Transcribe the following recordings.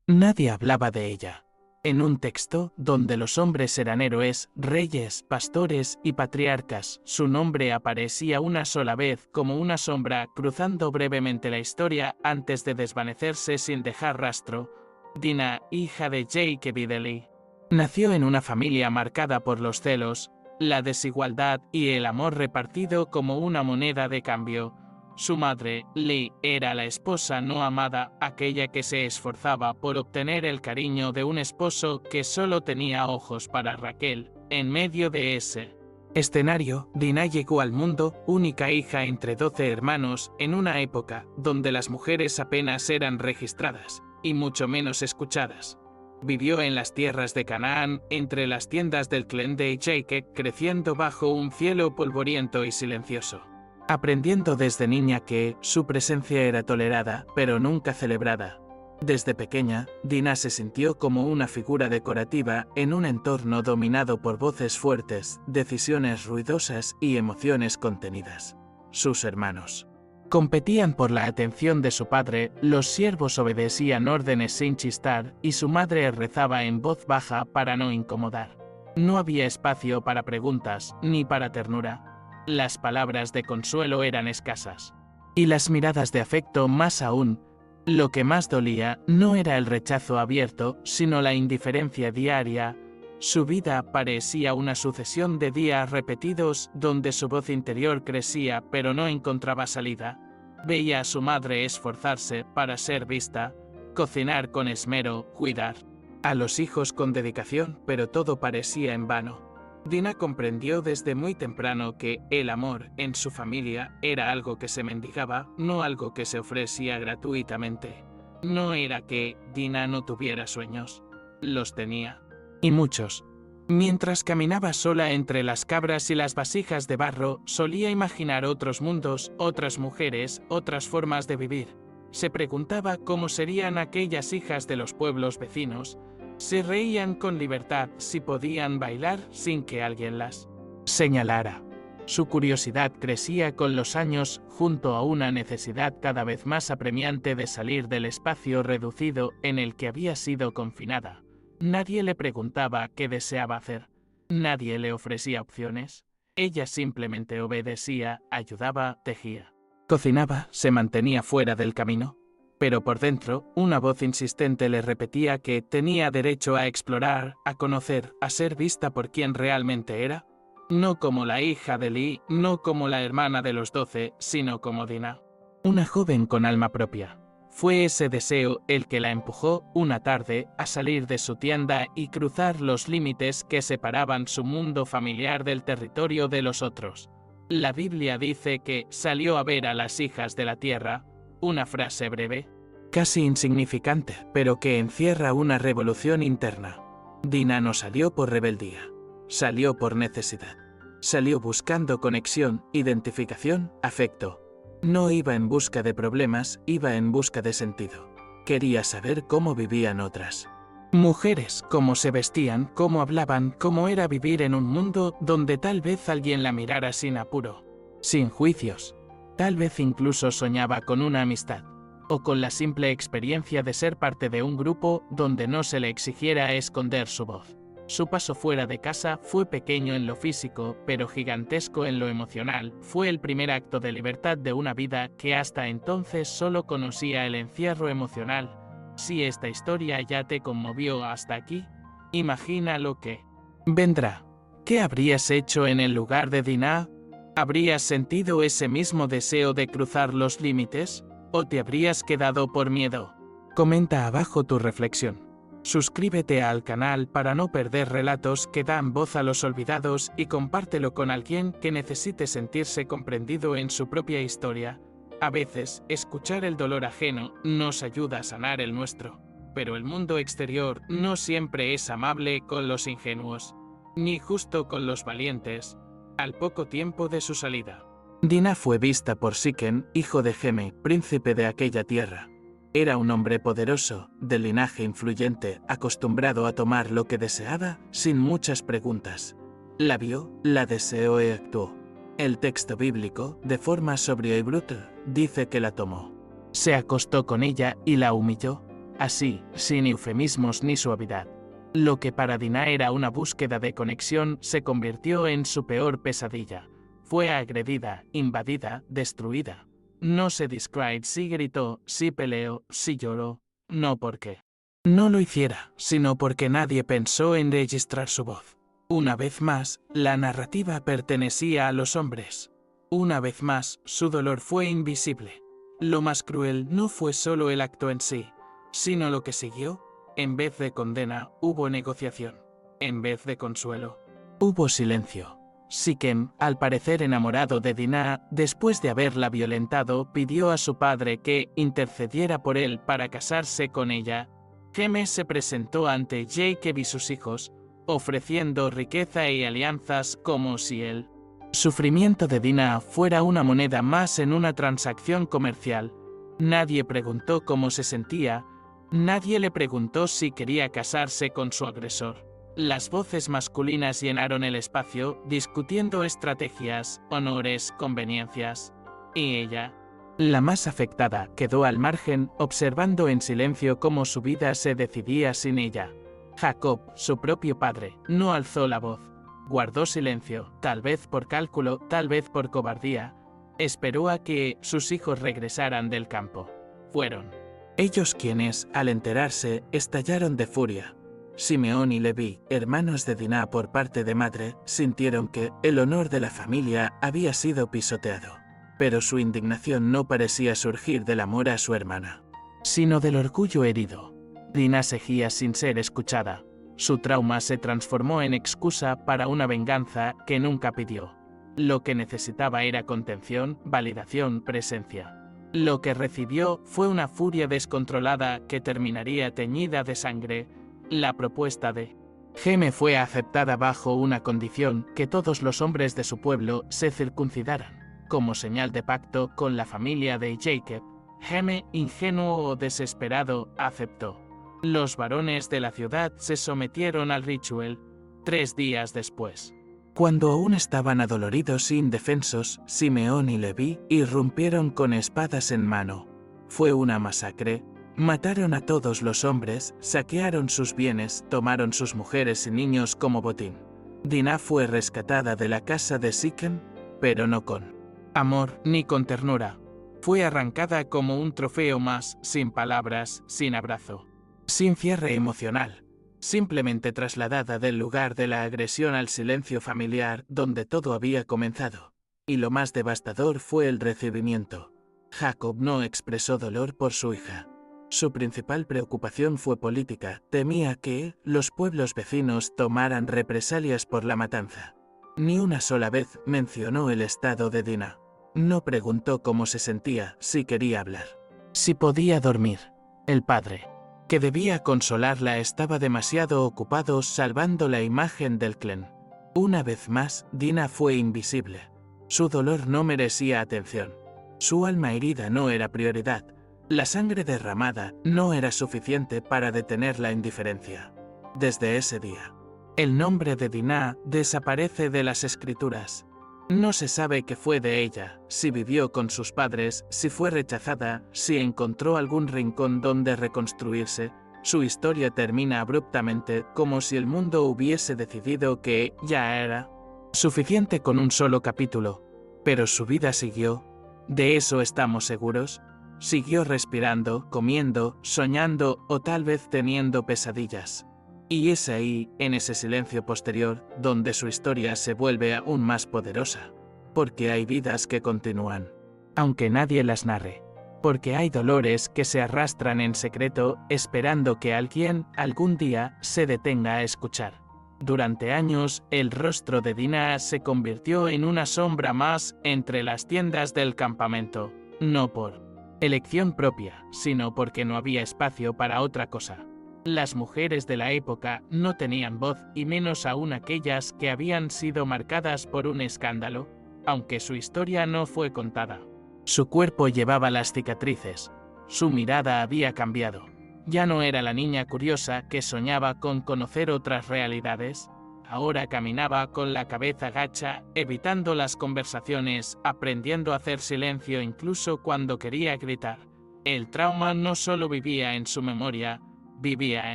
Nadie hablaba de ella. En un texto donde los hombres eran héroes, reyes, pastores y patriarcas, su nombre aparecía una sola vez como una sombra cruzando brevemente la historia antes de desvanecerse sin dejar rastro. Dinah, hija de Jake Biddley, nació en una familia marcada por los celos, la desigualdad y el amor repartido como una moneda de cambio. Su madre, Lee, era la esposa no amada, aquella que se esforzaba por obtener el cariño de un esposo que solo tenía ojos para Raquel. En medio de ese escenario, Dinah llegó al mundo, única hija entre 12 hermanos, en una época donde las mujeres apenas eran registradas, y mucho menos escuchadas. Vivió en las tierras de Canaán, entre las tiendas del clan de Jacob, creciendo bajo un cielo polvoriento y silencioso. Aprendiendo desde niña que su presencia era tolerada, pero nunca celebrada. Desde pequeña, Dinah se sintió como una figura decorativa en un entorno dominado por voces fuertes, decisiones ruidosas y emociones contenidas. Sus hermanos competían por la atención de su padre, los siervos obedecían órdenes sin chistar y su madre rezaba en voz baja para no incomodar. No había espacio para preguntas, ni para ternura. Las palabras de consuelo eran escasas. Y las miradas de afecto más aún. Lo que más dolía no era el rechazo abierto, sino la indiferencia diaria. Su vida parecía una sucesión de días repetidos donde su voz interior crecía pero no encontraba salida. Veía a su madre esforzarse para ser vista, cocinar con esmero, cuidar a los hijos con dedicación, pero todo parecía en vano. Dinah comprendió desde muy temprano que el amor en su familia era algo que se mendigaba, no algo que se ofrecía gratuitamente. No era que Dinah no tuviera sueños. Los tenía. Y muchos. Mientras caminaba sola entre las cabras y las vasijas de barro, solía imaginar otros mundos, otras mujeres, otras formas de vivir. Se preguntaba cómo serían aquellas hijas de los pueblos vecinos. Se reían con libertad si podían bailar sin que alguien las señalara. Su curiosidad crecía con los años junto a una necesidad cada vez más apremiante de salir del espacio reducido en el que había sido confinada. Nadie le preguntaba qué deseaba hacer. Nadie le ofrecía opciones. Ella simplemente obedecía, ayudaba, tejía. Cocinaba, se mantenía fuera del camino. Pero por dentro, una voz insistente le repetía que tenía derecho a explorar, a conocer, a ser vista por quien realmente era. No como la hija de Lee, no como la hermana de los 12, sino como Dinah. Una joven con alma propia. Fue ese deseo el que la empujó una tarde a salir de su tienda y cruzar los límites que separaban su mundo familiar del territorio de los otros. La Biblia dice que salió a ver a las hijas de la tierra, una frase breve, casi insignificante, pero que encierra una revolución interna. Dinah no salió por rebeldía, salió por necesidad. Salió buscando conexión, identificación, afecto. No iba en busca de problemas, iba en busca de sentido. Quería saber cómo vivían otras mujeres, cómo se vestían, cómo hablaban, cómo era vivir en un mundo donde tal vez alguien la mirara sin apuro, sin juicios. Tal vez incluso soñaba con una amistad, o con la simple experiencia de ser parte de un grupo donde no se le exigiera esconder su voz. Su paso fuera de casa fue pequeño en lo físico, pero gigantesco en lo emocional. Fue el primer acto de libertad de una vida que hasta entonces solo conocía el encierro emocional. Si esta historia ya te conmovió hasta aquí, imagina lo que vendrá. ¿Qué habrías hecho en el lugar de Dinah? ¿Habrías sentido ese mismo deseo de cruzar los límites? ¿O te habrías quedado por miedo? Comenta abajo tu reflexión. Suscríbete al canal para no perder relatos que dan voz a los olvidados y compártelo con alguien que necesite sentirse comprendido en su propia historia. A veces, escuchar el dolor ajeno nos ayuda a sanar el nuestro, pero el mundo exterior no siempre es amable con los ingenuos, ni justo con los valientes. Al poco tiempo de su salida, Dinah fue vista por Siquem, hijo de Geme, príncipe de aquella tierra. Era un hombre poderoso, de linaje influyente, acostumbrado a tomar lo que deseaba, sin muchas preguntas. La vio, la deseó y actuó. El texto bíblico, de forma sobria y brutal, dice que la tomó. Se acostó con ella y la humilló. así, sin eufemismos ni suavidad. Lo que para Dinah era una búsqueda de conexión se convirtió en su peor pesadilla. Fue agredida, invadida, destruida. No se describe si gritó, si peleó, si lloró, no porque no lo hiciera, sino porque nadie pensó en registrar su voz. Una vez más, la narrativa pertenecía a los hombres. Una vez más, su dolor fue invisible. Lo más cruel no fue solo el acto en sí, sino lo que siguió. En vez de condena, hubo negociación. En vez de consuelo, hubo silencio. Sichem, al parecer enamorado de Dinah, después de haberla violentado, pidió a su padre que intercediera por él para casarse con ella. Geme se presentó ante Jacob y sus hijos, ofreciendo riqueza y alianzas como si el sufrimiento de Dinah fuera una moneda más en una transacción comercial. Nadie preguntó cómo se sentía, nadie le preguntó si quería casarse con su agresor. Las voces masculinas llenaron el espacio, discutiendo estrategias, honores, conveniencias. Y ella, la más afectada, quedó al margen, observando en silencio cómo su vida se decidía sin ella. Jacob, su propio padre, no alzó la voz. Guardó silencio, tal vez por cálculo, tal vez por cobardía. Esperó a que sus hijos regresaran del campo. Fueron ellos quienes, al enterarse, estallaron de furia. Simeón y Leví, hermanos de Dinah por parte de madre, sintieron que el honor de la familia había sido pisoteado. Pero su indignación no parecía surgir del amor a su hermana, sino del orgullo herido. Dinah seguía sin ser escuchada. Su trauma se transformó en excusa para una venganza que nunca pidió. Lo que necesitaba era contención, validación, presencia. Lo que recibió fue una furia descontrolada que terminaría teñida de sangre. La propuesta de Geme fue aceptada bajo una condición: que todos los hombres de su pueblo se circuncidaran, como señal de pacto con la familia de Jacob. Geme, ingenuo o desesperado, aceptó. Los varones de la ciudad se sometieron al ritual. 3 días después, cuando aún estaban adoloridos e indefensos, Simeón y Leví irrumpieron con espadas en mano. Fue una masacre. Mataron a todos los hombres, saquearon sus bienes, tomaron sus mujeres y niños como botín. Dinah fue rescatada de la casa de Sichem, pero no con amor ni con ternura. Fue arrancada como un trofeo más, sin palabras, sin abrazo, sin cierre emocional. Simplemente trasladada del lugar de la agresión al silencio familiar donde todo había comenzado. Y lo más devastador fue el recibimiento. Jacob no expresó dolor por su hija. Su principal preocupación fue política. Temía que los pueblos vecinos tomaran represalias por la matanza. Ni una sola vez mencionó el estado de Dinah. No preguntó cómo se sentía, si quería hablar, si podía dormir. El padre, que debía consolarla, estaba demasiado ocupado salvando la imagen del clan. Una vez más, Dinah fue invisible. Su dolor no merecía atención. Su alma herida no era prioridad. La sangre derramada no era suficiente para detener la indiferencia. Desde ese día, el nombre de Dinah desaparece de las escrituras. No se sabe qué fue de ella, si vivió con sus padres, si fue rechazada, si encontró algún rincón donde reconstruirse. Su historia termina abruptamente, como si el mundo hubiese decidido que ya era suficiente con un solo capítulo. Pero su vida siguió. ¿De eso estamos seguros? Siguió respirando, comiendo, soñando o tal vez teniendo pesadillas. Y es ahí, en ese silencio posterior, donde su historia se vuelve aún más poderosa. Porque hay vidas que continúan, aunque nadie las narre. Porque hay dolores que se arrastran en secreto, esperando que alguien, algún día, se detenga a escuchar. Durante años, el rostro de Dinah se convirtió en una sombra más entre las tiendas del campamento. No por elección propia, sino porque no había espacio para otra cosa. Las mujeres de la época no tenían voz, y menos aún aquellas que habían sido marcadas por un escándalo, aunque su historia no fue contada. Su cuerpo llevaba las cicatrices. Su mirada había cambiado. Ya no era la niña curiosa que soñaba con conocer otras realidades. Ahora caminaba con la cabeza gacha, evitando las conversaciones, aprendiendo a hacer silencio incluso cuando quería gritar. El trauma no solo vivía en su memoria, vivía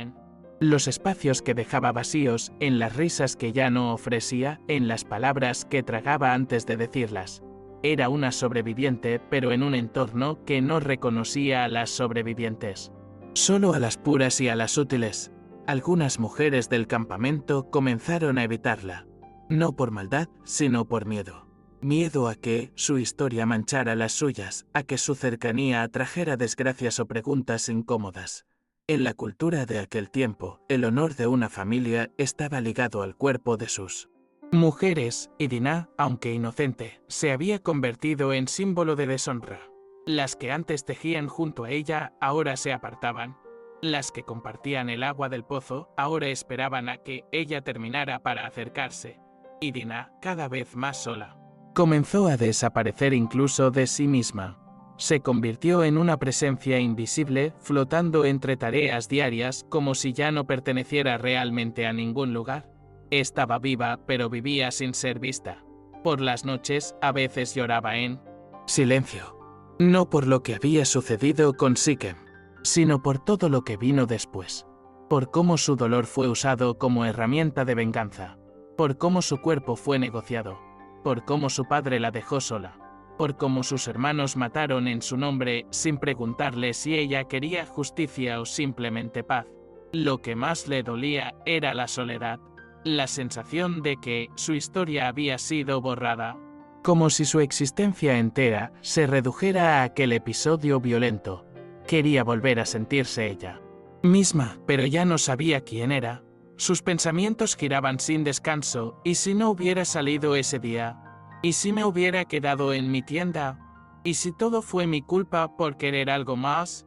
en los espacios que dejaba vacíos, en las risas que ya no ofrecía, en las palabras que tragaba antes de decirlas. Era una sobreviviente, pero en un entorno que no reconocía a las sobrevivientes. Solo a las puras y a las útiles. Algunas mujeres del campamento comenzaron a evitarla. No por maldad, sino por miedo. Miedo a que su historia manchara las suyas, a que su cercanía atrajera desgracias o preguntas incómodas. En la cultura de aquel tiempo, el honor de una familia estaba ligado al cuerpo de sus mujeres, y Dinah, aunque inocente, se había convertido en símbolo de deshonra. Las que antes tejían junto a ella, ahora se apartaban. Las que compartían el agua del pozo, ahora esperaban a que ella terminara para acercarse. Y Dinah, cada vez más sola, comenzó a desaparecer incluso de sí misma. Se convirtió en una presencia invisible, flotando entre tareas diarias como si ya no perteneciera realmente a ningún lugar. Estaba viva, pero vivía sin ser vista. Por las noches, a veces lloraba en silencio. No por lo que había sucedido con Sikem, sino por todo lo que vino después. Por cómo su dolor fue usado como herramienta de venganza. Por cómo su cuerpo fue negociado. Por cómo su padre la dejó sola. Por cómo sus hermanos mataron en su nombre sin preguntarle si ella quería justicia o simplemente paz. Lo que más le dolía era la soledad, la sensación de que su historia había sido borrada, como si su existencia entera se redujera a aquel episodio violento. Quería volver a sentirse ella misma, pero ya no sabía quién era. Sus pensamientos giraban sin descanso, ¿y si no hubiera salido ese día? ¿Y si me hubiera quedado en mi tienda? ¿Y si todo fue mi culpa por querer algo más?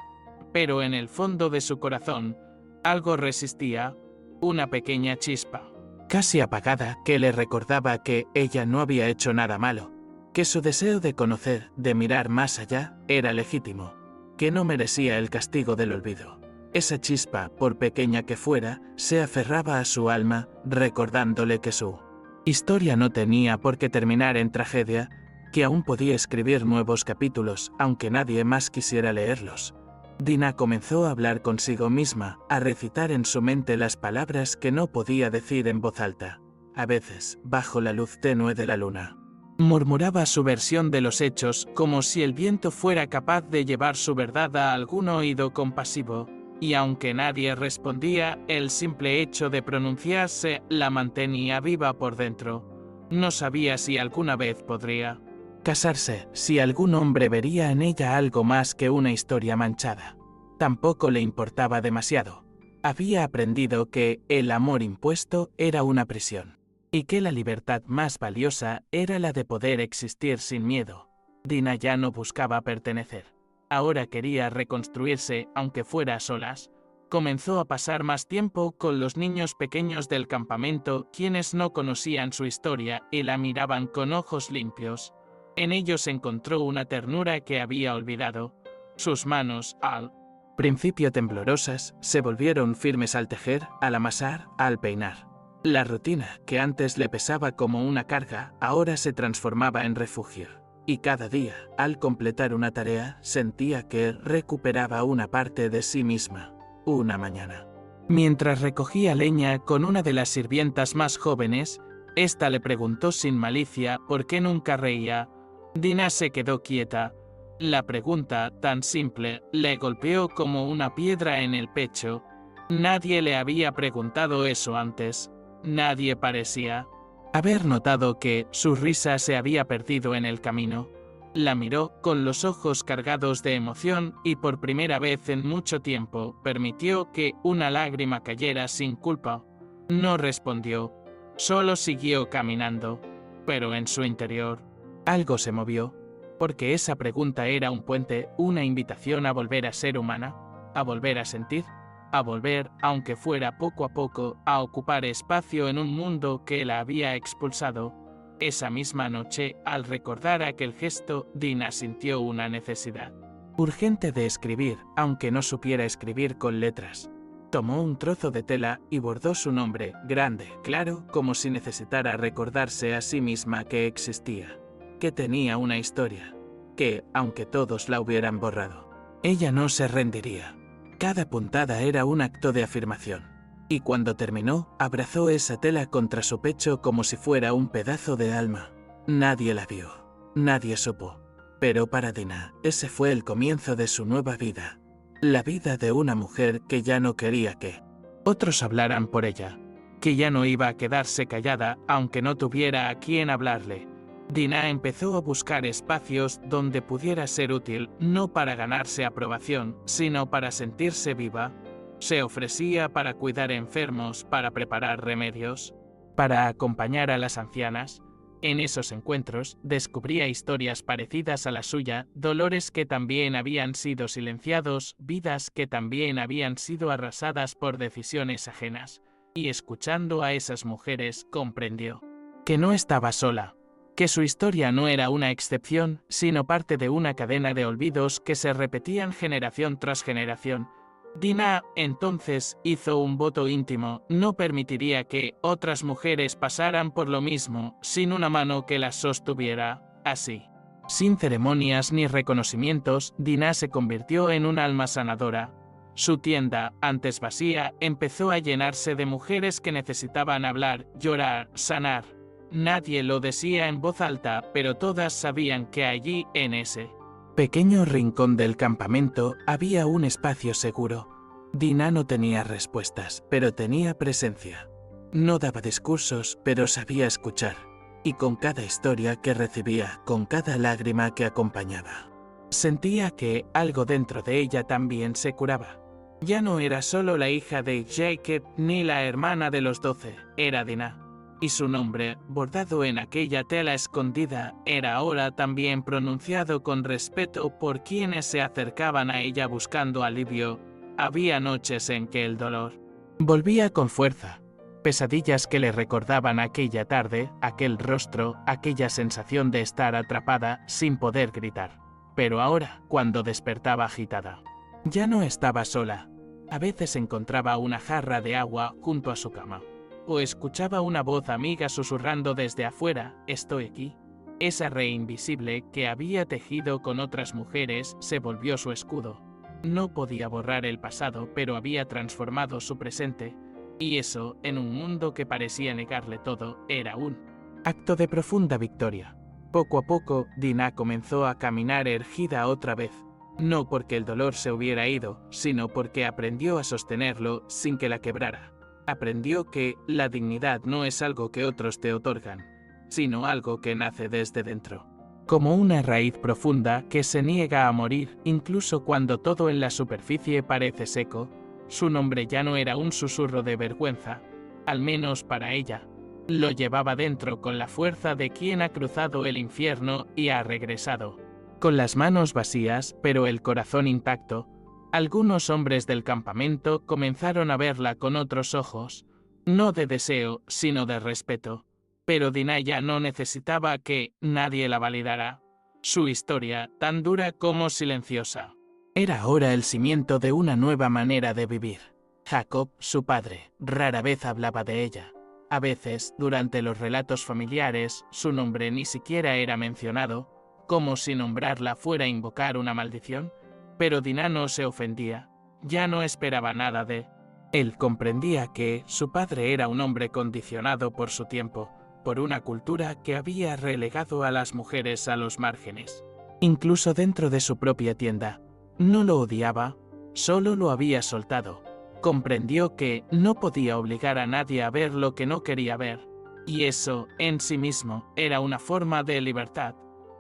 Pero en el fondo de su corazón, algo resistía, una pequeña chispa, casi apagada, que le recordaba que ella no había hecho nada malo, que su deseo de conocer, de mirar más allá, era legítimo, que no merecía el castigo del olvido. Esa chispa, por pequeña que fuera, se aferraba a su alma, recordándole que su historia no tenía por qué terminar en tragedia, que aún podía escribir nuevos capítulos, aunque nadie más quisiera leerlos. Dinah comenzó a hablar consigo misma, a recitar en su mente las palabras que no podía decir en voz alta, a veces, bajo la luz tenue de la luna. Murmuraba su versión de los hechos como si el viento fuera capaz de llevar su verdad a algún oído compasivo, y aunque nadie respondía, el simple hecho de pronunciarse la mantenía viva por dentro. No sabía si alguna vez podría casarse, si algún hombre vería en ella algo más que una historia manchada. Tampoco le importaba demasiado. Había aprendido que el amor impuesto era una prisión, y que la libertad más valiosa era la de poder existir sin miedo. Dinah ya no buscaba pertenecer. Ahora quería reconstruirse, aunque fuera a solas. Comenzó a pasar más tiempo con los niños pequeños del campamento, quienes no conocían su historia y la miraban con ojos limpios. En ellos encontró una ternura que había olvidado. Sus manos, al principio temblorosas, se volvieron firmes al tejer, al amasar, al peinar. La rutina, que antes le pesaba como una carga, ahora se transformaba en refugio. Y cada día, al completar una tarea, sentía que recuperaba una parte de sí misma. Una mañana, mientras recogía leña con una de las sirvientas más jóvenes, ésta le preguntó sin malicia por qué nunca reía. Dinah se quedó quieta. La pregunta, tan simple, le golpeó como una piedra en el pecho. Nadie le había preguntado eso antes. Nadie parecía haber notado que su risa se había perdido en el camino. La miró con los ojos cargados de emoción y por primera vez en mucho tiempo permitió que una lágrima cayera sin culpa. No respondió, solo siguió caminando, pero en su interior algo se movió, porque esa pregunta era un puente, una invitación a volver a ser humana, a volver a sentir, a volver, aunque fuera poco a poco, a ocupar espacio en un mundo que la había expulsado. Esa misma noche, al recordar aquel gesto, Dinah sintió una necesidad urgente de escribir, aunque no supiera escribir con letras. Tomó un trozo de tela y bordó su nombre, grande, claro, como si necesitara recordarse a sí misma que existía, que tenía una historia, que, aunque todos la hubieran borrado, Ella no se rendiría. Cada puntada era un acto de afirmación. Y cuando terminó, abrazó esa tela contra su pecho como si fuera un pedazo de alma. Nadie la vio. Nadie supo. Pero para Dina, ese fue el comienzo de su nueva vida. La vida de una mujer que ya no quería que otros hablaran por ella. Que ya no iba a quedarse callada aunque no tuviera a quién hablarle. Dina empezó a buscar espacios donde pudiera ser útil, no para ganarse aprobación, sino para sentirse viva. Se ofrecía para cuidar enfermos, para preparar remedios, para acompañar a las ancianas. En esos encuentros, descubría historias parecidas a la suya, dolores que también habían sido silenciados, vidas que también habían sido arrasadas por decisiones ajenas. Y escuchando a esas mujeres, comprendió que no estaba sola, que su historia no era una excepción, sino parte de una cadena de olvidos que se repetían generación tras generación. Dina, entonces, hizo un voto íntimo: no permitiría que otras mujeres pasaran por lo mismo, sin una mano que las sostuviera. Así, sin ceremonias ni reconocimientos, Dina se convirtió en un alma sanadora. Su tienda, antes vacía, empezó a llenarse de mujeres que necesitaban hablar, llorar, sanar. Nadie lo decía en voz alta, pero todas sabían que allí, en ese pequeño rincón del campamento, había un espacio seguro. Dina no tenía respuestas, pero tenía presencia. No daba discursos, pero sabía escuchar. Y con cada historia que recibía, con cada lágrima que acompañaba, sentía que algo dentro de ella también se curaba. Ya no era solo la hija de Jacob ni la hermana de los 12, era Dina. Y su nombre, bordado en aquella tela escondida, era ahora también pronunciado con respeto por quienes se acercaban a ella buscando alivio. Había noches en que el dolor volvía con fuerza, pesadillas que le recordaban aquella tarde, aquel rostro, aquella sensación de estar atrapada sin poder gritar. Pero ahora, cuando despertaba agitada, ya no estaba sola. A veces encontraba una jarra de agua junto a su cama. O escuchaba una voz amiga susurrando desde afuera: estoy aquí. Esa red invisible que había tejido con otras mujeres se volvió su escudo. No podía borrar el pasado, pero había transformado su presente. Y eso, en un mundo que parecía negarle todo, era un acto de profunda victoria. Poco a poco, Dina comenzó a caminar erguida otra vez. No porque el dolor se hubiera ido, sino porque aprendió a sostenerlo sin que la quebrara. Aprendió que la dignidad no es algo que otros te otorgan, sino algo que nace desde dentro. Como una raíz profunda que se niega a morir incluso cuando todo en la superficie parece seco. Su nombre ya no era un susurro de vergüenza, al menos para ella. Lo llevaba dentro con la fuerza de quien ha cruzado el infierno y ha regresado. Con las manos vacías, pero el corazón intacto. Algunos hombres del campamento comenzaron a verla con otros ojos, no de deseo, sino de respeto. Pero Dina ya no necesitaba que nadie la validara. Su historia, tan dura como silenciosa, era ahora el cimiento de una nueva manera de vivir. Jacob, su padre, rara vez hablaba de ella. A veces, durante los relatos familiares, su nombre ni siquiera era mencionado, como si nombrarla fuera invocar una maldición. Pero Dina no se ofendía, ya no esperaba nada de él. Comprendía que su padre era un hombre condicionado por su tiempo, por una cultura que había relegado a las mujeres a los márgenes. Incluso dentro de su propia tienda. No lo odiaba, solo lo había soltado. Comprendió que no podía obligar a nadie a ver lo que no quería ver. Y eso, en sí mismo, era una forma de libertad.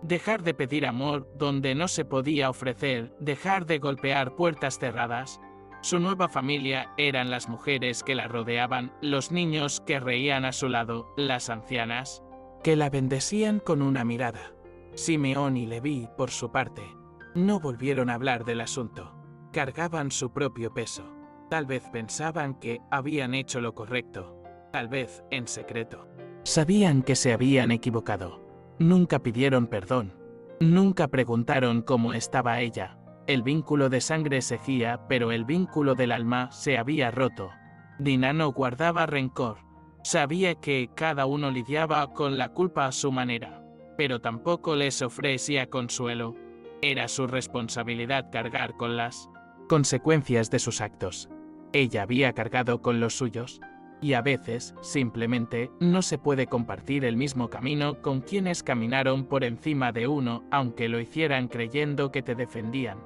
Dejar de pedir amor donde no se podía ofrecer, dejar de golpear puertas cerradas. Su nueva familia eran las mujeres que la rodeaban, los niños que reían a su lado, las ancianas que la bendecían con una mirada. Simeón y Leví, por su parte, no volvieron a hablar del asunto. Cargaban su propio peso. Tal vez pensaban que habían hecho lo correcto, tal vez en secreto. Sabían que se habían equivocado. Nunca pidieron perdón. Nunca preguntaron cómo estaba ella. El vínculo de sangre seguía, pero el vínculo del alma se había roto. Dina no guardaba rencor. Sabía que cada uno lidiaba con la culpa a su manera, pero tampoco les ofrecía consuelo. Era su responsabilidad cargar con las consecuencias de sus actos. Ella había cargado con los suyos, y a veces, simplemente, no se puede compartir el mismo camino con quienes caminaron por encima de uno, aunque lo hicieran creyendo que te defendían.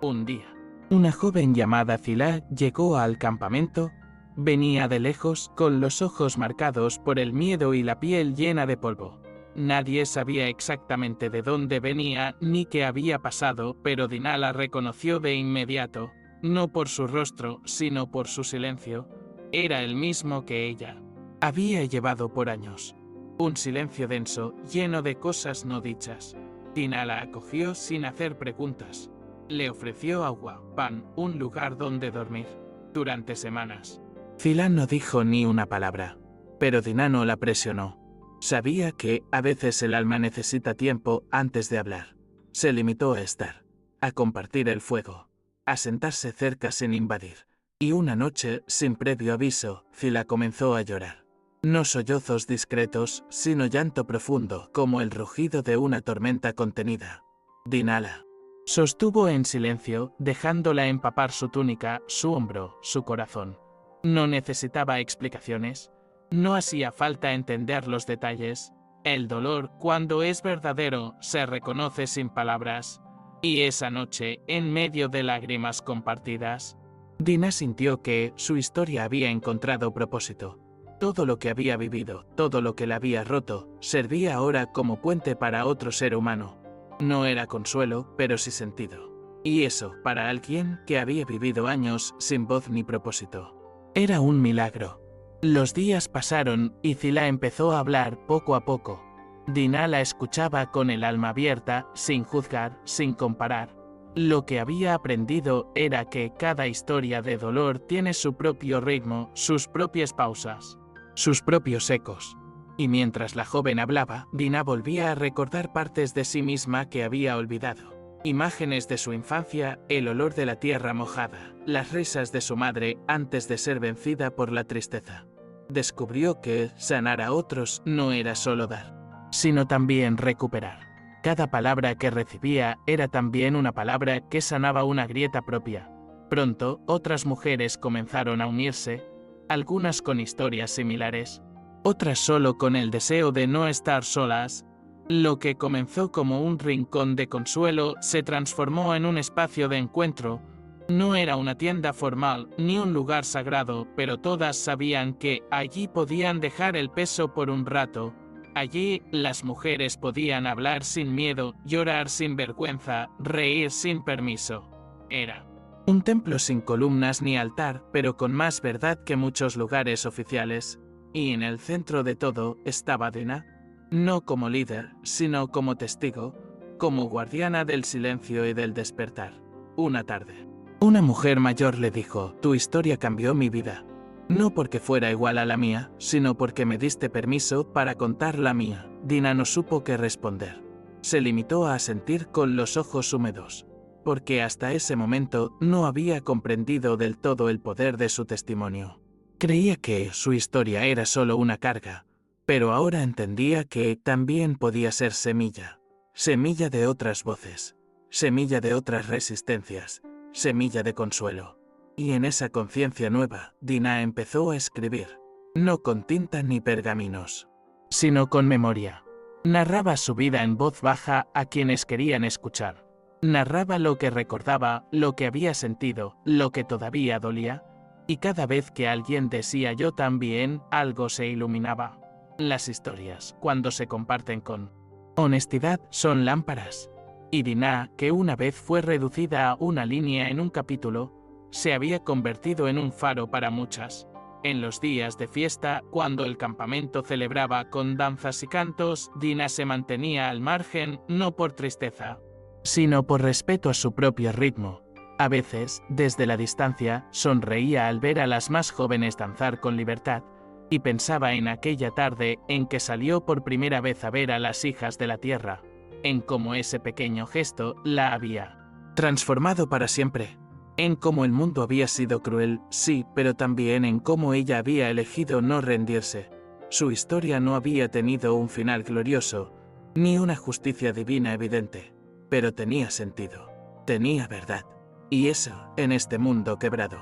Un día, una joven llamada Zilá llegó al campamento. Venía de lejos, con los ojos marcados por el miedo y la piel llena de polvo. Nadie sabía exactamente de dónde venía ni qué había pasado, pero Dinah la reconoció de inmediato, no por su rostro, sino por su silencio. Era el mismo que ella había llevado por años. Un silencio denso, lleno de cosas no dichas. Dinah la acogió sin hacer preguntas. Le ofreció agua, pan, un lugar donde dormir. Durante semanas, Zilá no dijo ni una palabra, pero Dinah no la presionó. Sabía que, a veces el alma necesita tiempo antes de hablar. Se limitó a estar, a compartir el fuego, a sentarse cerca sin invadir. Y una noche, sin previo aviso, Zilá comenzó a llorar. No sollozos discretos, sino llanto profundo, como el rugido de una tormenta contenida. Dinah la sostuvo en silencio, dejándola empapar su túnica, su hombro, su corazón. No necesitaba explicaciones. No hacía falta entender los detalles. El dolor, cuando es verdadero, se reconoce sin palabras. Y esa noche, en medio de lágrimas compartidas, Dinah sintió que su historia había encontrado propósito. Todo lo que había vivido, todo lo que la había roto, servía ahora como puente para otro ser humano. No era consuelo, pero sí sentido. Y eso, para alguien que había vivido años sin voz ni propósito, era un milagro. Los días pasaron y Zilá empezó a hablar poco a poco. Dinah la escuchaba con el alma abierta, sin juzgar, sin comparar. Lo que había aprendido era que cada historia de dolor tiene su propio ritmo, sus propias pausas, sus propios ecos. Y mientras la joven hablaba, Dinah volvía a recordar partes de sí misma que había olvidado. Imágenes de su infancia, el olor de la tierra mojada, las risas de su madre antes de ser vencida por la tristeza. Descubrió que sanar a otros no era solo dar, sino también recuperar. Cada palabra que recibía era también una palabra que sanaba una grieta propia. Pronto, otras mujeres comenzaron a unirse, algunas con historias similares, otras solo con el deseo de no estar solas. Lo que comenzó como un rincón de consuelo se transformó en un espacio de encuentro. No era una tienda formal ni un lugar sagrado, pero todas sabían que allí podían dejar el peso por un rato. Allí las mujeres podían hablar sin miedo, llorar sin vergüenza, reír sin permiso. Era un templo sin columnas ni altar, pero con más verdad que muchos lugares oficiales. Y en el centro de todo estaba Dinah. No como líder, sino como testigo, como guardiana del silencio y del despertar. Una tarde, una mujer mayor le dijo: «Tu historia cambió mi vida. No porque fuera igual a la mía, sino porque me diste permiso para contar la mía». Dinah no supo qué responder. Se limitó a asentir con los ojos húmedos, porque hasta ese momento no había comprendido del todo el poder de su testimonio. Creía que su historia era solo una carga, pero ahora entendía que también podía ser semilla. Semilla de otras voces, semilla de otras resistencias, semilla de consuelo. Y en esa conciencia nueva, Dinah empezó a escribir, no con tinta ni pergaminos, sino con memoria. Narraba su vida en voz baja a quienes querían escuchar. Narraba lo que recordaba, lo que había sentido, lo que todavía dolía, y cada vez que alguien decía yo también, algo se iluminaba. Las historias, cuando se comparten con honestidad, son lámparas. Y Dinah, que una vez fue reducida a una línea en un capítulo, se había convertido en un faro para muchas. En los días de fiesta, cuando el campamento celebraba con danzas y cantos, Dinah se mantenía al margen, no por tristeza, sino por respeto a su propio ritmo. A veces, desde la distancia, sonreía al ver a las más jóvenes danzar con libertad, y pensaba en aquella tarde en que salió por primera vez a ver a las hijas de la tierra, en cómo ese pequeño gesto la había transformado para siempre, en cómo el mundo había sido cruel, sí, pero también en cómo ella había elegido no rendirse. Su historia no había tenido un final glorioso, ni una justicia divina evidente. Pero tenía sentido. Tenía verdad. Y eso, en este mundo quebrado,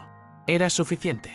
era suficiente.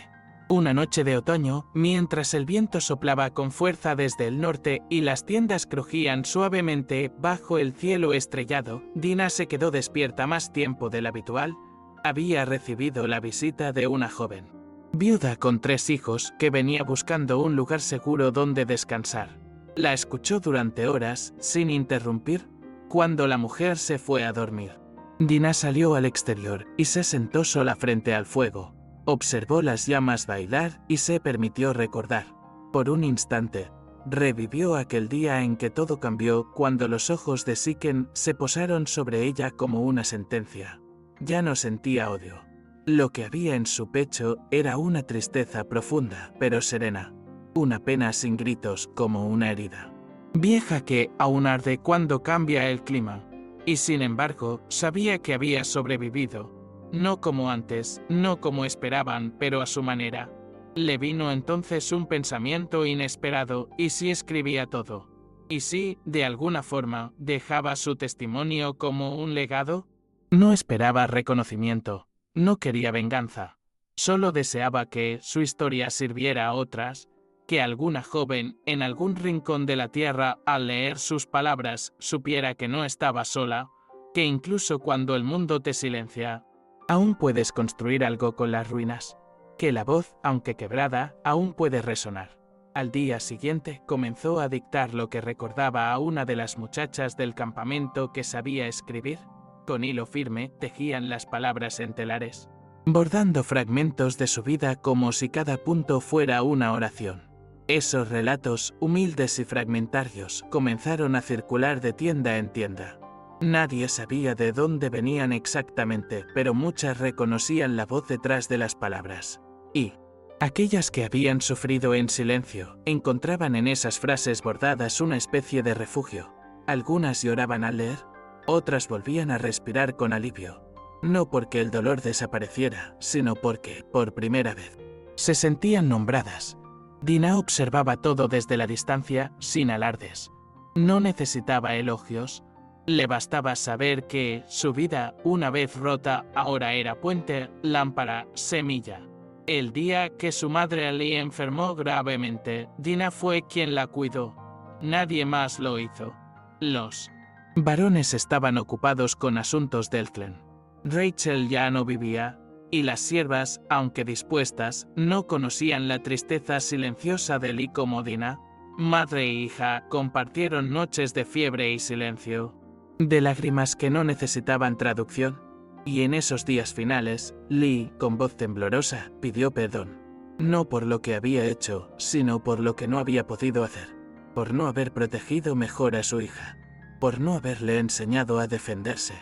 Una noche de otoño, mientras el viento soplaba con fuerza desde el norte y las tiendas crujían suavemente bajo el cielo estrellado, Dina se quedó despierta más tiempo del habitual. Había recibido la visita de una joven viuda con 3 hijos que venía buscando un lugar seguro donde descansar. La escuchó durante horas, sin interrumpir, cuando la mujer se fue a dormir. Dina salió al exterior y se sentó sola frente al fuego. Observó las llamas bailar y se permitió recordar. Por un instante, revivió aquel día en que todo cambió cuando los ojos de Siken se posaron sobre ella como una sentencia. Ya no sentía odio. Lo que había en su pecho era una tristeza profunda, pero serena. Una pena sin gritos, como una herida vieja que aún arde cuando cambia el clima. Y sin embargo, sabía que había sobrevivido. No como antes, no como esperaban, pero a su manera. Le vino entonces un pensamiento inesperado, ¿y si escribía todo? ¿Y si, de alguna forma, dejaba su testimonio como un legado? No esperaba reconocimiento, no quería venganza. Solo deseaba que su historia sirviera a otras, que alguna joven, en algún rincón de la tierra, al leer sus palabras, supiera que no estaba sola, que incluso cuando el mundo te silencia, aún puedes construir algo con las ruinas, que la voz, aunque quebrada, aún puede resonar. Al día siguiente comenzó a dictar lo que recordaba a una de las muchachas del campamento que sabía escribir. Con hilo firme tejían las palabras en telares, bordando fragmentos de su vida como si cada punto fuera una oración. Esos relatos, humildes y fragmentarios, comenzaron a circular de tienda en tienda. Nadie sabía de dónde venían exactamente, pero muchas reconocían la voz detrás de las palabras. Y aquellas que habían sufrido en silencio, encontraban en esas frases bordadas una especie de refugio. Algunas lloraban al leer, otras volvían a respirar con alivio. No porque el dolor desapareciera, sino porque, por primera vez, se sentían nombradas. Dina observaba todo desde la distancia, sin alardes. No necesitaba elogios. Le bastaba saber que su vida, una vez rota, ahora era puente, lámpara, semilla. El día que su madre Lee enfermó gravemente, Dina fue quien la cuidó. Nadie más lo hizo. Los varones estaban ocupados con asuntos del clan. Rachel ya no vivía, y las siervas, aunque dispuestas, no conocían la tristeza silenciosa de Lee como Dina. Madre e hija compartieron noches de fiebre y silencio, de lágrimas que no necesitaban traducción. Y en esos días finales, Lee, con voz temblorosa, pidió perdón. No por lo que había hecho, sino por lo que no había podido hacer. Por no haber protegido mejor a su hija. Por no haberle enseñado a defenderse.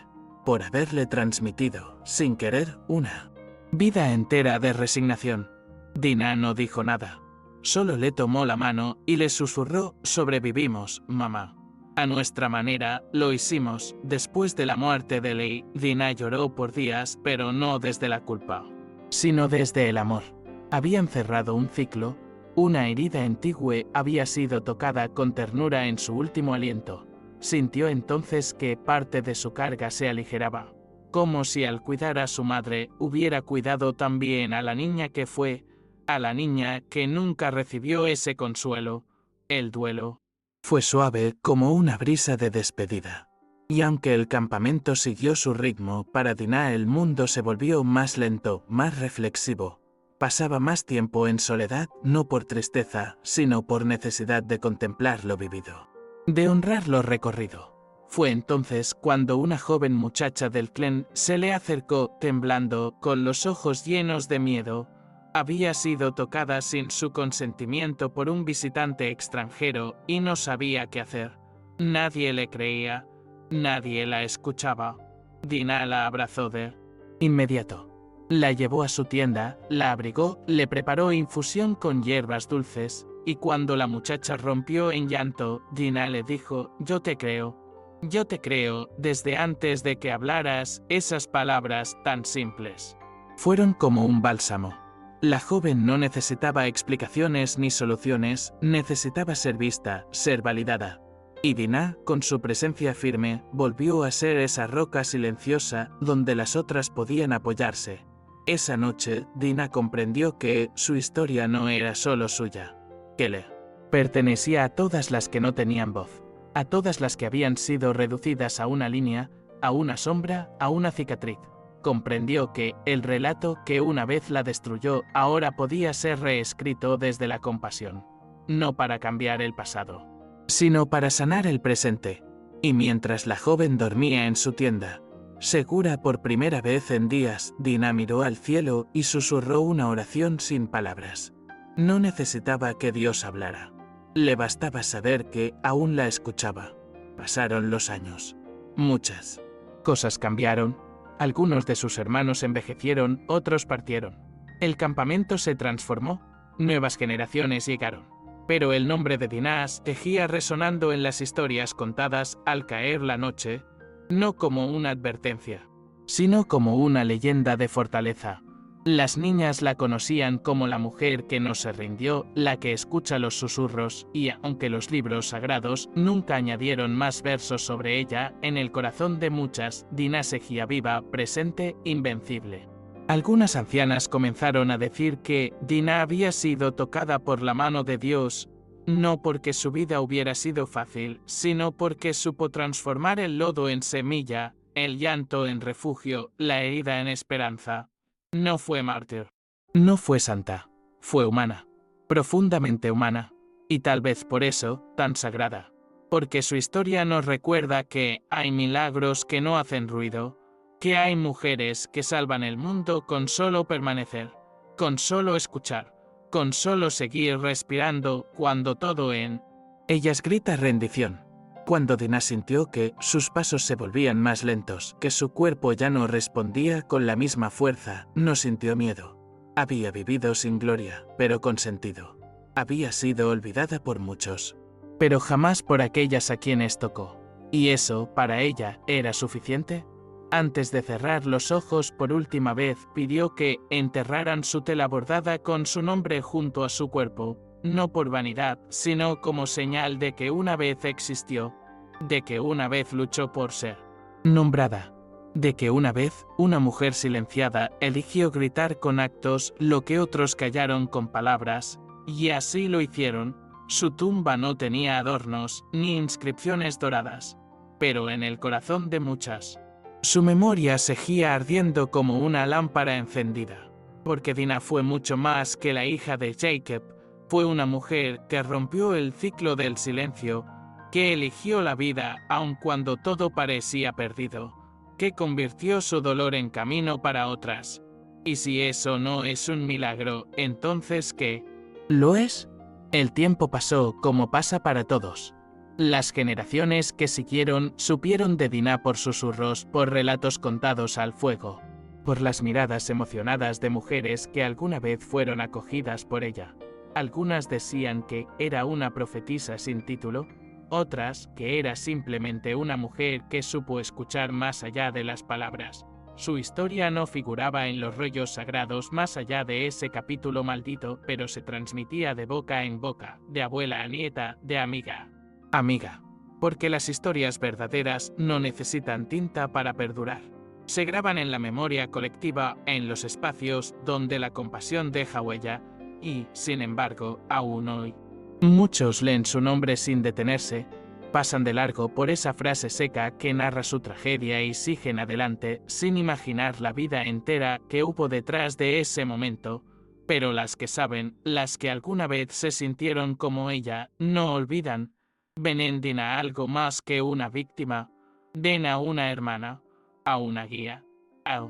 Por haberle transmitido, sin querer, una vida entera de resignación. Dina no dijo nada. Solo le tomó la mano y le susurró: sobrevivimos, mamá. A nuestra manera, lo hicimos. Después de la muerte de Lee, Dina lloró por días, pero no desde la culpa, sino desde el amor. Habían cerrado un ciclo, una herida antigua había sido tocada con ternura en su último aliento. Sintió entonces que parte de su carga se aligeraba, como si al cuidar a su madre hubiera cuidado también a la niña que fue, a la niña que nunca recibió ese consuelo. El duelo fue suave como una brisa de despedida. Y aunque el campamento siguió su ritmo, para Dina el mundo se volvió más lento, más reflexivo. Pasaba más tiempo en soledad, no por tristeza, sino por necesidad de contemplar lo vivido, de honrar lo recorrido. Fue entonces cuando una joven muchacha del clan se le acercó, temblando, con los ojos llenos de miedo. Había sido tocada sin su consentimiento por un visitante extranjero y no sabía qué hacer. Nadie le creía, nadie la escuchaba. Dina la abrazó de inmediato. La llevó a su tienda, la abrigó, le preparó infusión con hierbas dulces, y cuando la muchacha rompió en llanto, Dina le dijo: yo te creo desde antes de que hablaras esas palabras tan simples. Fueron como un bálsamo. La joven no necesitaba explicaciones ni soluciones, necesitaba ser vista, ser validada. Y Dinah, con su presencia firme, volvió a ser esa roca silenciosa donde las otras podían apoyarse. Esa noche, Dinah comprendió que su historia no era solo suya, que le pertenecía a todas las que no tenían voz, a todas las que habían sido reducidas a una línea, a una sombra, a una cicatriz. Comprendió que el relato que una vez la destruyó ahora podía ser reescrito desde la compasión, no para cambiar el pasado, sino para sanar el presente. Y mientras la joven dormía en su tienda, segura por primera vez en días, Dinah miró al cielo y susurró una oración sin palabras. No necesitaba que Dios hablara. Le bastaba saber que aún la escuchaba. Pasaron los años. Muchas cosas cambiaron. Algunos de sus hermanos envejecieron, otros partieron. El campamento se transformó. Nuevas generaciones llegaron. Pero el nombre de Dinah seguía resonando en las historias contadas al caer la noche, no como una advertencia, sino como una leyenda de fortaleza. Las niñas la conocían como la mujer que no se rindió, la que escucha los susurros, y aunque los libros sagrados nunca añadieron más versos sobre ella, en el corazón de muchas, Dinah seguía viva, presente, invencible. Algunas ancianas comenzaron a decir que Dinah había sido tocada por la mano de Dios, no porque su vida hubiera sido fácil, sino porque supo transformar el lodo en semilla, el llanto en refugio, la herida en esperanza. No fue mártir. No fue santa. Fue humana. Profundamente humana. Y tal vez por eso, tan sagrada. Porque su historia nos recuerda que hay milagros que no hacen ruido, que hay mujeres que salvan el mundo con solo permanecer, con solo escuchar, con solo seguir respirando cuando todo en ellas grita rendición. Cuando Dinah sintió que sus pasos se volvían más lentos, que su cuerpo ya no respondía con la misma fuerza, no sintió miedo. Había vivido sin gloria, pero con sentido. Había sido olvidada por muchos, pero jamás por aquellas a quienes tocó. ¿Y eso, para ella, era suficiente? Antes de cerrar los ojos por última vez, pidió que enterraran su tela bordada con su nombre junto a su cuerpo, no por vanidad, sino como señal de que una vez existió, de que una vez luchó por ser nombrada, de que una vez una mujer silenciada eligió gritar con actos lo que otros callaron con palabras, y así lo hicieron. Su tumba no tenía adornos ni inscripciones doradas, pero en el corazón de muchas, su memoria seguía ardiendo como una lámpara encendida, porque Dinah fue mucho más que la hija de Jacob. Fue una mujer que rompió el ciclo del silencio, que eligió la vida aun cuando todo parecía perdido, que convirtió su dolor en camino para otras. Y si eso no es un milagro, ¿entonces qué? ¿Lo es? El tiempo pasó como pasa para todos. Las generaciones que siguieron supieron de Dinah por susurros, por relatos contados al fuego, por las miradas emocionadas de mujeres que alguna vez fueron acogidas por ella. Algunas decían que era una profetisa sin título, otras que era simplemente una mujer que supo escuchar más allá de las palabras. Su historia no figuraba en los rollos sagrados más allá de ese capítulo maldito, pero se transmitía de boca en boca, de abuela a nieta, de amiga a amiga. Porque las historias verdaderas no necesitan tinta para perdurar. Se graban en la memoria colectiva, en los espacios donde la compasión deja huella. Y, sin embargo, aún hoy, muchos leen su nombre sin detenerse, pasan de largo por esa frase seca que narra su tragedia y siguen adelante sin imaginar la vida entera que hubo detrás de ese momento. Pero las que saben, las que alguna vez se sintieron como ella, no olvidan. Ven en Dinah algo más que una víctima, ven a una hermana, a una guía, a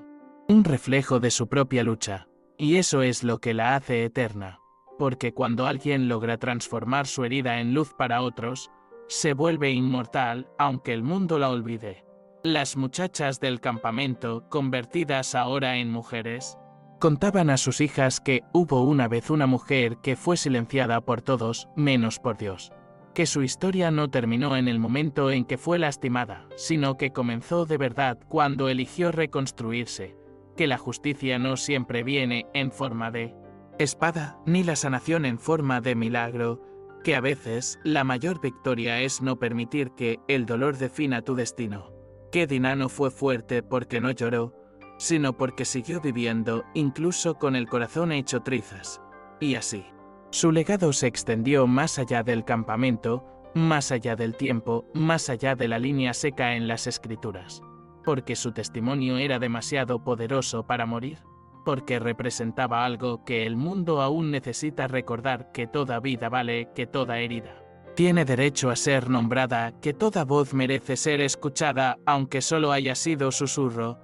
un reflejo de su propia lucha. Y eso es lo que la hace eterna, porque cuando alguien logra transformar su herida en luz para otros, se vuelve inmortal aunque el mundo la olvide. Las muchachas del campamento, convertidas ahora en mujeres, contaban a sus hijas que hubo una vez una mujer que fue silenciada por todos, menos por Dios. Que su historia no terminó en el momento en que fue lastimada, sino que comenzó de verdad cuando eligió reconstruirse. Que la justicia no siempre viene en forma de espada, ni la sanación en forma de milagro, que a veces la mayor victoria es no permitir que el dolor defina tu destino, que Dinah no fue fuerte porque no lloró, sino porque siguió viviendo incluso con el corazón hecho trizas. Y así, su legado se extendió más allá del campamento, más allá del tiempo, más allá de la línea seca en las escrituras. Porque su testimonio era demasiado poderoso para morir. Porque representaba algo que el mundo aún necesita recordar, que toda vida vale, que toda herida tiene derecho a ser nombrada, que toda voz merece ser escuchada, aunque solo haya sido susurro.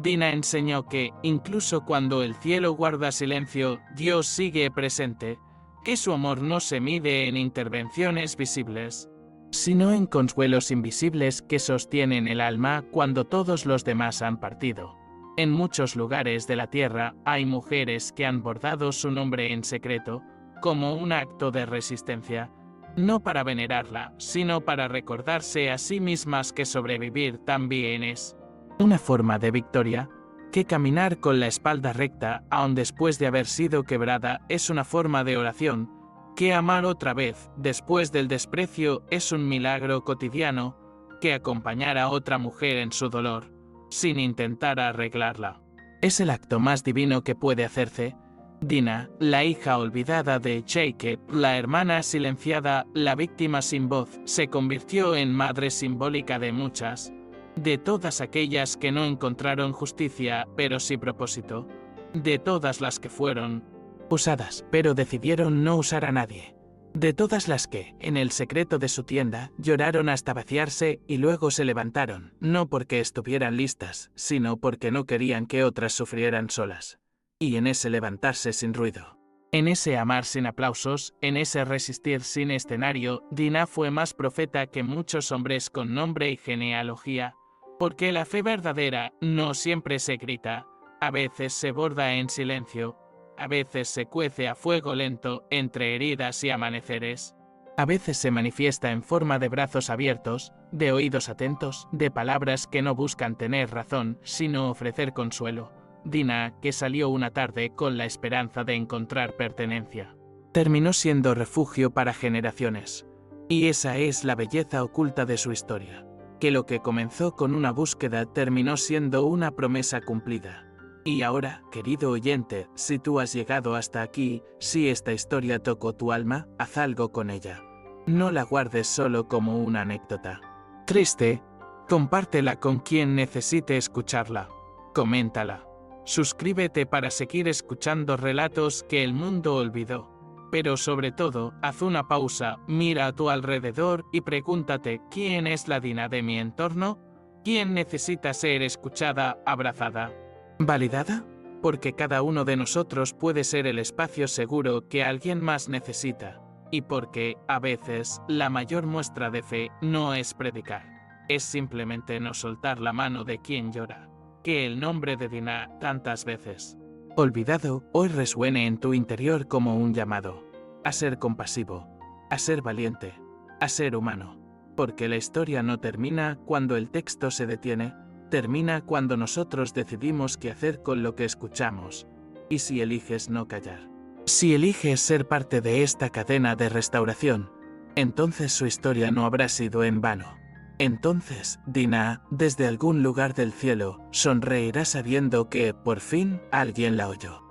Dinah enseñó que, incluso cuando el cielo guarda silencio, Dios sigue presente, que su amor no se mide en intervenciones visibles, sino en consuelos invisibles que sostienen el alma cuando todos los demás han partido. En muchos lugares de la tierra hay mujeres que han bordado su nombre en secreto, como un acto de resistencia, no para venerarla, sino para recordarse a sí mismas que sobrevivir también es una forma de victoria, que caminar con la espalda recta, aun después de haber sido quebrada, es una forma de oración, que amar otra vez, después del desprecio, es un milagro cotidiano, que acompañar a otra mujer en su dolor, sin intentar arreglarla, es el acto más divino que puede hacerse. Dinah, la hija olvidada de Jacob, la hermana silenciada, la víctima sin voz, se convirtió en madre simbólica de muchas, de todas aquellas que no encontraron justicia, pero sí propósito, de todas las que fueron usadas, pero decidieron no usar a nadie, de todas las que, en el secreto de su tienda, lloraron hasta vaciarse y luego se levantaron, no porque estuvieran listas, sino porque no querían que otras sufrieran solas. Y en ese levantarse sin ruido, en ese amar sin aplausos, en ese resistir sin escenario, Dinah fue más profeta que muchos hombres con nombre y genealogía, porque la fe verdadera no siempre se grita, a veces se borda en silencio, a veces se cuece a fuego lento entre heridas y amaneceres, a veces se manifiesta en forma de brazos abiertos, de oídos atentos, de palabras que no buscan tener razón, sino ofrecer consuelo. Dinah, que salió una tarde con la esperanza de encontrar pertenencia, terminó siendo refugio para generaciones. Y esa es la belleza oculta de su historia, que lo que comenzó con una búsqueda terminó siendo una promesa cumplida. Y ahora, querido oyente, si tú has llegado hasta aquí, si esta historia tocó tu alma, haz algo con ella. No la guardes solo como una anécdota triste, compártela con quien necesite escucharla. Coméntala. Suscríbete para seguir escuchando relatos que el mundo olvidó. Pero sobre todo, haz una pausa, mira a tu alrededor y pregúntate: ¿quién es la Dinah de mi entorno? ¿Quién necesita ser escuchada, abrazada, validada? Porque cada uno de nosotros puede ser el espacio seguro que alguien más necesita. Y porque, a veces, la mayor muestra de fe no es predicar, es simplemente no soltar la mano de quien llora. Que el nombre de Dinah, tantas veces olvidado, hoy resuene en tu interior como un llamado a ser compasivo, a ser valiente, a ser humano. Porque la historia no termina cuando el texto se detiene, termina cuando nosotros decidimos qué hacer con lo que escuchamos. Y si eliges no callar, si eliges ser parte de esta cadena de restauración, entonces su historia no habrá sido en vano. Entonces, Dinah, desde algún lugar del cielo, sonreirá sabiendo que, por fin, alguien la oyó.